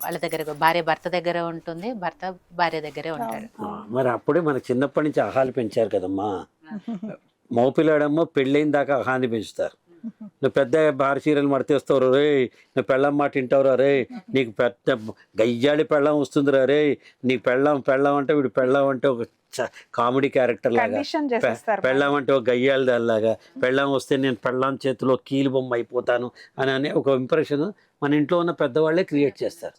వాళ్ళ దగ్గర భార్య భర్త దగ్గర ఉంటుంది, భర్త భార్య దగ్గరే ఉంటాడు. మరి అప్పుడే మన చిన్నప్పటి నుంచి ఆహాలు పెంచారు కదమ్మా. మగపిల్లాడమ్మో పెళ్ళైన దాకా ఆహాన్ని పెంచుతారు. నువ్వు పెద్ద భార్య చీరలు మడతేస్తావు రే, నువ్వు పెళ్ళం మాట వింటావురా రే, నీకు పెద్ద గయ్యాడి పెళ్ళం వస్తుందిరా రే, నీ పెళ్ళం అంటే వీడు పెళ్ళం అంటే ఒక కామెడీ క్యారెక్టర్ లాగా, పెళ్ళం అంటే ఒక గయ్యాళి దానిలాగా, పెళ్ళం వస్తే నేను పెళ్ళం చేతిలో కీలు బొమ్మ అయిపోతాను అని అనే ఒక ఇంప్రెషన్ మన ఇంట్లో ఉన్న పెద్దవాళ్ళే క్రియేట్ చేస్తారు.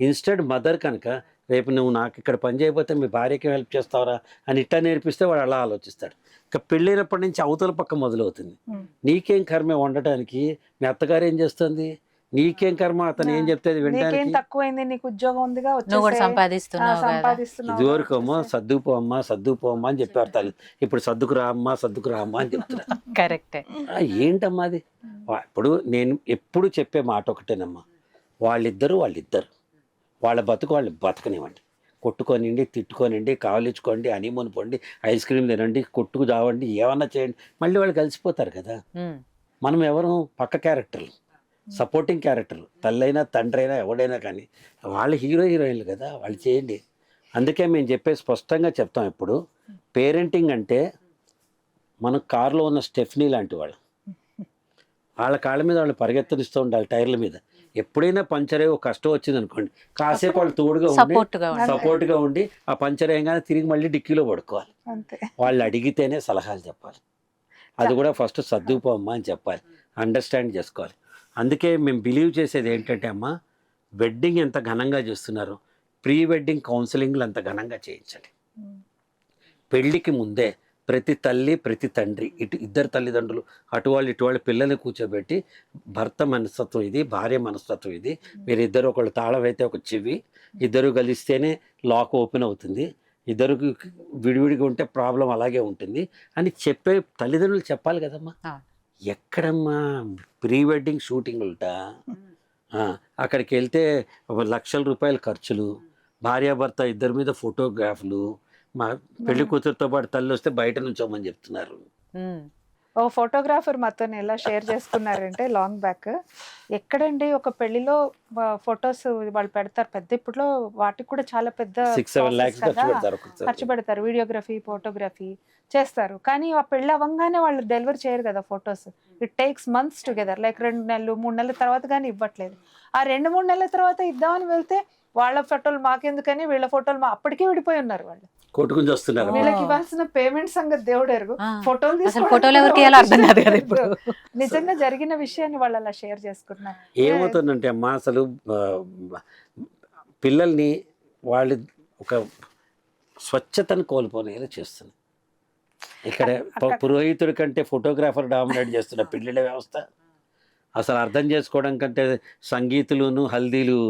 ఇన్స్టెడ్ మదర్ కనుక రేపు నువ్వు నాకు ఇక్కడ పని చేయకపోతే మీ భార్యకి హెల్ప్ చేస్తావరా అని ఇట్టా నేర్పిస్తే వాడు అలా ఆలోచిస్తాడు. ఇక పెళ్ళైనప్పటి నుంచి అవతల పక్క మొదలవుతుంది. నీకేం కర్మ వండటానికి, మీ అత్తగారు ఏం చేస్తుంది, నీకేం కర్మ అతను ఏం చెప్తే వినడానికి, తక్కువైంది నీకు ఉద్యోగం ఉందిగా ఇదివరకు అమ్మా సర్దుపో అమ్మా అని చెప్పారు తల్లి, ఇప్పుడు సర్దుకురా అమ్మా అని చెప్తున్నారు. కరెక్టే. ఏంటమ్మా అది? ఇప్పుడు నేను ఎప్పుడు చెప్పే మాట ఒకటేనమ్మా, వాళ్ళిద్దరు వాళ్ళ బతుకు వాళ్ళు బతకనివ్వండి. కొట్టుకోనండి, తిట్టుకోనండి, కావలించుకోండి, హనీమూన్ పోండి, ఐస్ క్రీమ్ తినండి, కొట్టుకు చావండి, ఏమన్నా చేయండి, మళ్ళీ వాళ్ళు కలిసిపోతారు కదా. మనం ఎవరు పక్క క్యారెక్టర్లు, సపోర్టింగ్ క్యారెక్టర్లు, తల్లైనా తండ్రి అయినా ఎవడైనా కానీ వాళ్ళు హీరోయిన్లు కదా, వాళ్ళు చేయండి. అందుకే మేము చెప్పే స్పష్టంగా చెప్తాం. ఇప్పుడు పేరెంటింగ్ అంటే మనం కారులో ఉన్న స్టెఫ్నీ లాంటి వాళ్ళు, వాళ్ళ కాళ్ళ మీద వాళ్ళు పరిగెత్తనిస్తూ ఉండాలి టైర్ల మీద. ఎప్పుడైనా పంచర్ అయ్యి ఒక కష్టం వచ్చింది అనుకోండి, కాసేపు వాళ్ళు తోడుగా ఉండి సపోర్ట్గా ఉండి ఆ పంచర్ అయ్యగానే తిరిగి మళ్ళీ డిక్కీలో పడుకోవాలి. వాళ్ళు అడిగితేనే సలహాలు చెప్పాలి. అది కూడా ఫస్ట్ సర్దుకుపోమ్మా అని చెప్పాలి, అండర్స్టాండ్ చేసుకోవాలి. అందుకే మేము బిలీవ్ చేసేది ఏంటంటే అమ్మా, వెడ్డింగ్ ఎంత ఘనంగా చేస్తున్నారు, ప్రీ వెడ్డింగ్ కౌన్సిలింగ్లు అంత ఘనంగా చేయించాలి. పెళ్ళికి ముందే ప్రతి తల్లి ప్రతి తండ్రి, ఇద్దరు తల్లిదండ్రులు, అటువాళ్ళు ఇటువాళ్ళు పిల్లల్ని కూర్చోబెట్టి భర్త మనస్తత్వం ఇది, భార్య మనస్తత్వం ఇది, మీరిద్దరు ఒకళ్ళు తాళం అయితే ఒక చెవి, ఇద్దరు కలిస్తేనే లాక్ ఓపెన్ అవుతుంది, ఇద్దరు విడివిడిగా ఉంటే ప్రాబ్లం అలాగే ఉంటుంది అని చెప్పే తల్లిదండ్రులు చెప్పాలి కదమ్మా. ఎక్కడమ్మా ప్రీ వెడ్డింగ్ షూటింగ్లుట, అక్కడికి వెళ్తే లక్షల రూపాయల ఖర్చులు, భార్యాభర్త ఇద్దరి మీద ఫోటోగ్రాఫ్లు, మా పెళ్లి కూతురుతో పాటు తల్లి వస్తే బయట నుంచోమని చెప్తున్నారు. ఓ ఫోటోగ్రాఫర్ మాతో ఎలా షేర్ చేసుకున్నారంటే లాంగ్ బ్యాక్, ఎక్కడండి ఒక పెళ్లిలో ఫొటోస్ వాళ్ళు పెడతారు పెద్ద, ఇప్పట్లో వాటికి కూడా చాలా పెద్ద 6-7 lakhs ఖర్చు పెడతారు, వీడియోగ్రఫీ ఫోటోగ్రఫీ చేస్తారు. కానీ ఆ పెళ్లి అవ్వగానే వాళ్ళు డెలివర్ చేయరు కదా photos, it takes months together, like 2 నెలలు 3 నెలల తర్వాత కానీ ఇవ్వట్లేదు. ఆ 2-3 నెలల తర్వాత ఇద్దామని వెళ్తే వాళ్ళ ఫోటోలు మాకెందుకని, వీళ్ళ ఫోటోలు అప్పటికే విడిపోయి ఉన్నారు, వాళ్ళు కొట్టుకుని వస్తున్నారు. వీళ్ళకి ఇవ్వాల్సిన పేమెంట్ సంగతి దేవుడు ఎరుగు, ఫోటోలు నిజంగా జరిగిన విషయాన్ని వాళ్ళు అలా షేర్ చేసుకున్నారు. ఏమవుతుందంటే అమ్మా, అసలు పిల్లల్ని వాళ్ళు ఒక స్వచ్ఛతను కోల్పోనేలా చేస్తుంది. ఇక్కడ పురోహితుడి కంటే ఫోటోగ్రాఫర్ డామినేట్ చేస్తున్న పెళ్ళిళ్ళ వ్యవస్థ. అసలు అర్థం చేసుకోవడం కంటే సంగీతులును హల్దీలు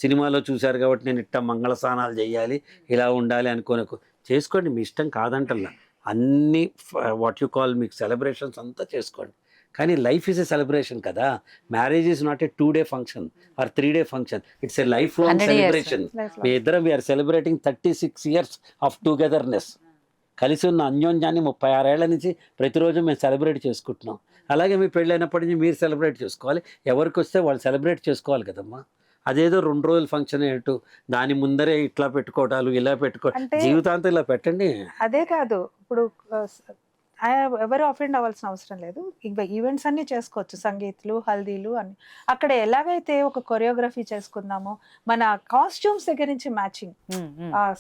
సినిమాలో చూశారు కాబట్టి నేను ఇట్ట మంగళ స్నానాలు చేయాలి, ఇలా ఉండాలి అనుకోని చేసుకోండి, మీ ఇష్టం కాదంటల్లా. అన్ని వాట్ యు కాల్ మీకు సెలబ్రేషన్స్ అంతా చేసుకోండి, కానీ లైఫ్ ఈజ్ ఎ సెలబ్రేషన్ కదా. Marriage is not a 2-day function or 3-day function, it's a life long celebration. మీ ఇద్దరం we are celebrating 36 years of togetherness. కలిసి ఉన్న అన్యోన్యాన్ని 36 ఏళ్ల నుంచి ప్రతిరోజు మేము సెలబ్రేట్ చేసుకుంటున్నాం. అలాగే మీ పెళ్ళైనప్పటి నుంచి మీరు సెలబ్రేట్ చేసుకోవాలి, ఎవరికి వస్తే వాళ్ళు సెలబ్రేట్ చేసుకోవాలి కదమ్మా. అదేదో 2 రోజుల ఫంక్షన్ ఏంటో దాని ముందరే ఇట్లా పెట్టుకోవటాలు, ఇలా జీవితాంతం ఇలా పెట్టండి. అదే కాదు, ఇప్పుడు ఎవరు అఫెండ్ అవ్వాల్సిన అవసరం లేదు, ఈవెంట్స్ అన్ని చేసుకోవచ్చు, సంగీతులు హల్దీలు అని. అక్కడ ఎలాగైతే ఒక కొరియోగ్రఫీ చేసుకుందామో, మన కాస్ట్యూమ్స్ దగ్గర నుంచి మ్యాచింగ్,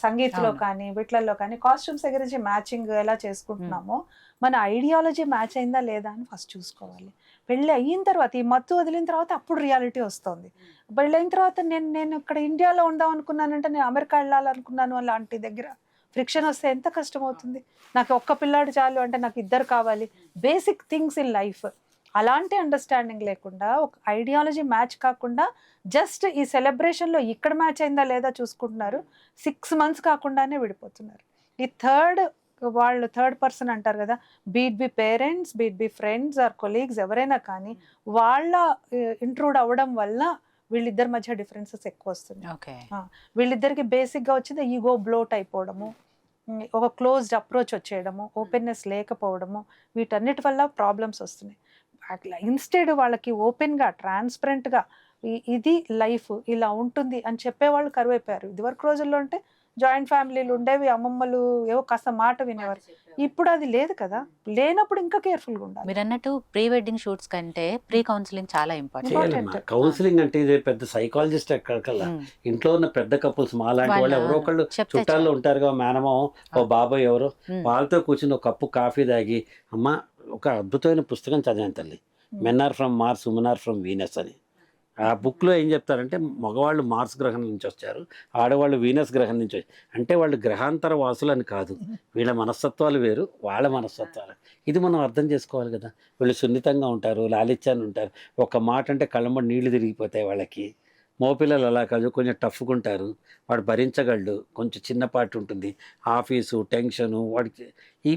సంగీత్లో కానీ వీటిల్లో కానీ కాస్ట్యూమ్స్ దగ్గర నుంచి మ్యాచింగ్ ఎలా చేసుకుంటున్నామో, మన ఐడియాలజీ మ్యాచ్ అయిందా లేదా అని ఫస్ట్ చూసుకోవాలి. పెళ్ళి అయిన తర్వాత, ఈ మత్తు వదిలిన తర్వాత అప్పుడు రియాలిటీ వస్తుంది. పెళ్ళి అయిన తర్వాత నేను ఇక్కడ ఇండియాలో ఉందాం అనుకున్నానంటే నేను అమెరికా వెళ్ళాలనుకున్నాను అలాంటి దగ్గర ఫ్రిక్షన్ వస్తే ఎంత కష్టం అవుతుంది. నాకు ఒక్క పిల్లాడు చాలు అంటే నాకు 2 కావాలి, బేసిక్ థింగ్స్ ఇన్ లైఫ్. అలాంటి అండర్స్టాండింగ్ లేకుండా, ఒక ఐడియాలజీ మ్యాచ్ కాకుండా జస్ట్ ఈ సెలబ్రేషన్లో ఇక్కడ మ్యాచ్ అయిందా లేదా చూసుకుంటున్నారు. 6 months కాకుండానే విడిపోతున్నారు. ఈ థర్డ్ పర్సన్ అంటారు కదా, be it be parents, be it be friends or colleagues, ఎవరైనా కానీ వాళ్ళ ఇంట్రూడ్ అవ్వడం వల్ల వీళ్ళిద్దరి మధ్య డిఫరెన్సెస్ ఎక్కువ వస్తున్నాయి. వీళ్ళిద్దరికి బేసిక్గా వచ్చింది ఈగో బ్లోట్ అయిపోవడము, ఒక క్లోజ్డ్ అప్రోచ్ వచ్చేయడము, ఓపెన్నెస్ లేకపోవడము, వీటన్నిటి వల్ల ప్రాబ్లమ్స్ వస్తున్నాయి. అట్లా ఇన్స్టెడ్ వాళ్ళకి ఓపెన్గా ట్రాన్స్పరెంట్గా ఇది లైఫ్ ఇలా ఉంటుంది అని చెప్పేవాళ్ళు కరువైపోయారు. ఇదివరకు రోజుల్లో అంటే జాయింట్ ఫ్యామిలీలు ఉండేవి, అమ్మమ్మలు ఏవో కాస్త మాట వినేవారు. ఇప్పుడు అది లేదు కదా, లేనప్పుడు ఇంకా కేర్ఫుల్గా ఉండాలి. మీరు అన్నట్టు ప్రీ వెడ్డింగ్ షూట్స్ కంటే ప్రీ కౌన్సిలింగ్ చాలా ఇంపార్టెంట్. చేయాలమ్మా. కౌన్సిలింగ్ అంటే ఇది పెద్ద సైకాలజిస్ట్ ఎక్కడికల్లా, ఇంట్లో ఉన్న పెద్ద కపుల్స్ మా లాంటి వాళ్ళు ఎవరో ఒకళ్ళు చుట్టాల్లో ఉంటారుగా, మేనమో ఓ బాబాయ్ ఎవరో, వాళ్ళతో కూర్చుని ఒక కప్పు కాఫీ తాగి, అమ్మ ఒక అద్భుతమైన పుస్తకం చదివాను తల్లి, men are from Mars, women are from Venus అని. ఆ బుక్లో ఏం చెప్తారంటే మగవాళ్ళు మార్స్ గ్రహం నుంచి వచ్చారు, ఆడవాళ్ళు వీనస్ గ్రహం నుంచి వచ్చారు. అంటే వాళ్ళు గ్రహాంతర వాసులు అని కాదు, వీళ్ళ మనస్తత్వాలు వేరు, వాళ్ళ మనస్తత్వాలు. ఇది మనం అర్థం చేసుకోవాలి కదా. వీళ్ళు సున్నితంగా ఉంటారు, లాలిత్యాన్ని ఉంటారు, ఒక మాట అంటే కళ్ళంబడి నీళ్లు తిరిగిపోతాయి వాళ్ళకి. మోపిల్లలు అలా కాదు, కొంచెం టఫ్గా ఉంటారు, వాడు భరించగలడు, కొంచెం చిన్నపాటి ఉంటుంది, ఆఫీసు టెన్షను, వాడికి ఈ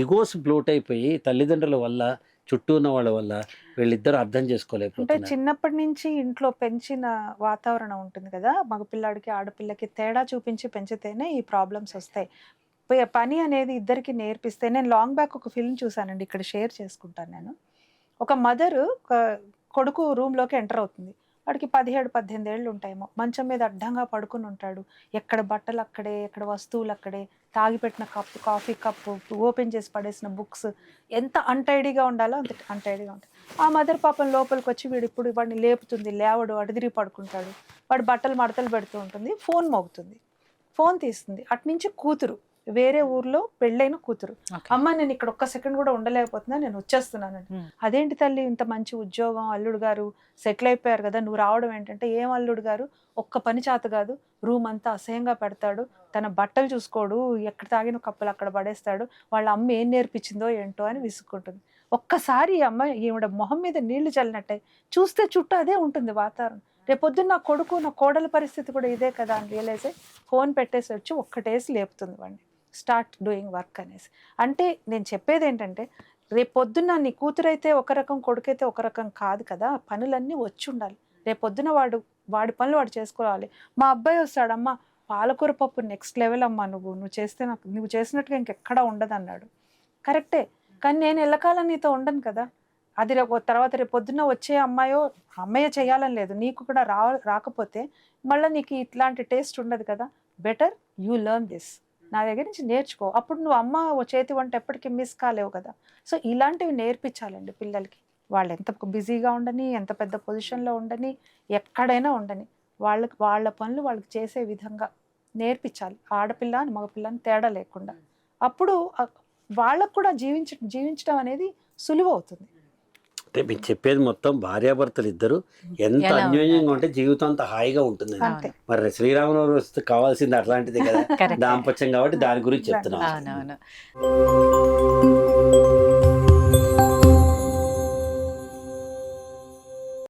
ఈగోస్ బ్లోట్ అయిపోయి తల్లిదండ్రుల వల్ల, చుట్టూ ఉన్న వాళ్ళ వల్ల వీళ్ళిద్దరూ అర్థం అంటే చేసుకోలేకపోతున్నారు. చిన్నప్పటి నుంచి ఇంట్లో పెంచిన వాతావరణం ఉంటుంది కదా, మగపిల్లాడికి ఆడపిల్లకి తేడా చూపించి పెంచితేనే ఈ ప్రాబ్లమ్స్ వస్తాయి. పని అనేది ఇద్దరికి నేర్పిస్తే, నేను లాంగ్ బ్యాక్ ఒక ఫిల్మ్ చూసానండి, ఇక్కడ షేర్ చేసుకుంటాను నేను. ఒక మదరు కొడుకు రూమ్లోకి ఎంటర్ అవుతుంది, వాడికి 17-18 ఏళ్ళు ఉంటాయేమో, మంచం మీద అడ్డంగా పడుకుని ఉంటాడు, ఎక్కడ బట్టలు అక్కడే, ఎక్కడ వస్తువులు అక్కడే, తాగిపెట్టిన కప్పు, కాఫీ కప్పు, ఓపెన్ చేసి పడేసిన బుక్స్, ఎంత అన్టైడీగా ఉండాలో అంత అన్టైడీగా ఉంటుంది. ఆ మదర్ పాపం లోపలికి వచ్చి వీడు ఇప్పుడు వాడిని లేపుతుంది, లేవడు, అడిదిరి పడుకుంటాడు, వాడు బట్టలు మడతలు పెడుతూ ఉంటుంది, ఫోన్ మోగుతుంది, ఫోన్ తీస్తుంది, అట్నుంచి కూతురు, వేరే ఊర్లో పెళ్ళైన కూతురు, అమ్మ నేను ఇక్కడ ఒక్క సెకండ్ కూడా ఉండలేకపోతున్నా, నేను వచ్చేస్తున్నానండి. అదేంటి తల్లి, ఇంత మంచి ఉద్యోగం, అల్లుడు గారు సెటిల్ అయిపోయారు కదా, నువ్వు రావడం ఏంటంటే, ఏం అల్లుడు గారు ఒక్క పని చేత కాదు, రూమ్ అంతా అసహ్యంగా పెడతాడు, తన బట్టలు చూసుకోడు, ఎక్కడ తాగిన కప్పులు అక్కడ పడేస్తాడు, వాళ్ళ అమ్మ ఏం నేర్పించిందో ఏంటో అని విసుక్కుంటుంది. ఒక్కసారి ఈ అమ్మాయి ఈవిడ మొహం మీద నీళ్లు చల్లినట్టే, చూస్తే చుట్టూ అదే ఉంటుంది వాతావరణం. రేపొద్దున్న నా కొడుకు, నా కోడల పరిస్థితి కూడా ఇదే కదా అని రియలైజ్ అయ్యి ఫోన్ పెట్టేసి వచ్చి ఒక్కటేసి లేపుతుంది వాడిని, స్టార్ట్ డూయింగ్ వర్క్ అనేసి. అంటే నేను చెప్పేది ఏంటంటే, రేపొద్దున్న నీ కూతురైతే ఒక రకం, కొడుకైతే ఒక రకం కాదు కదా, పనులన్నీ వచ్చి ఉండాలి. రేపొద్దున వాడి పనులు వాడు చేసుకోవాలి. మా అబ్బాయి వస్తాడమ్మా, పాలకూర పప్పు నెక్స్ట్ లెవెల్ అమ్మా, నువ్వు చేస్తే నాకు నువ్వు చేసినట్టుగా ఇంకెక్కడా ఉండదు అన్నాడు. కరెక్టే, కానీ నేను ఎల్లకాలం నీతో ఉండను కదా. అది తర్వాత రేపు పొద్దున్న వచ్చే అమ్మాయో చేయాలని లేదు, నీకు కూడా రాకపోతే మళ్ళీ నీకు ఇట్లాంటి టేస్ట్ ఉండదు కదా. బెటర్ యూ లెర్న్ దిస్, నా దగ్గర నుంచి నేర్చుకో, అప్పుడు నువ్వు అమ్మ చేతి వంట ఎప్పటికీ మిస్ కాలేవు కదా. సో ఇలాంటివి నేర్పించాలండి పిల్లలకి. వాళ్ళు ఎంత బిజీగా ఉండని, ఎంత పెద్ద పొజిషన్లో ఉండని, ఎక్కడైనా ఉండని, వాళ్ళ పనులు వాళ్ళకి చేసే విధంగా నేర్పించాలి, ఆడపిల్ల అని మగపిల్లని తేడా లేకుండా. అప్పుడు వాళ్ళకు కూడా జీవించడం అనేది సులువు అవుతుంది. అంటే మీరు చెప్పేది మొత్తం భార్యాభర్తలు ఇద్దరు ఎంత అన్యోన్యంగా ఉంటే జీవితం అంత హాయిగా ఉంటుంది. మరి శ్రీరామనవమి వస్తే కావాల్సింది అట్లాంటిది కదా, దాంపత్యం, కాబట్టి దాని గురించి చెప్తున్నాను. అవునవును.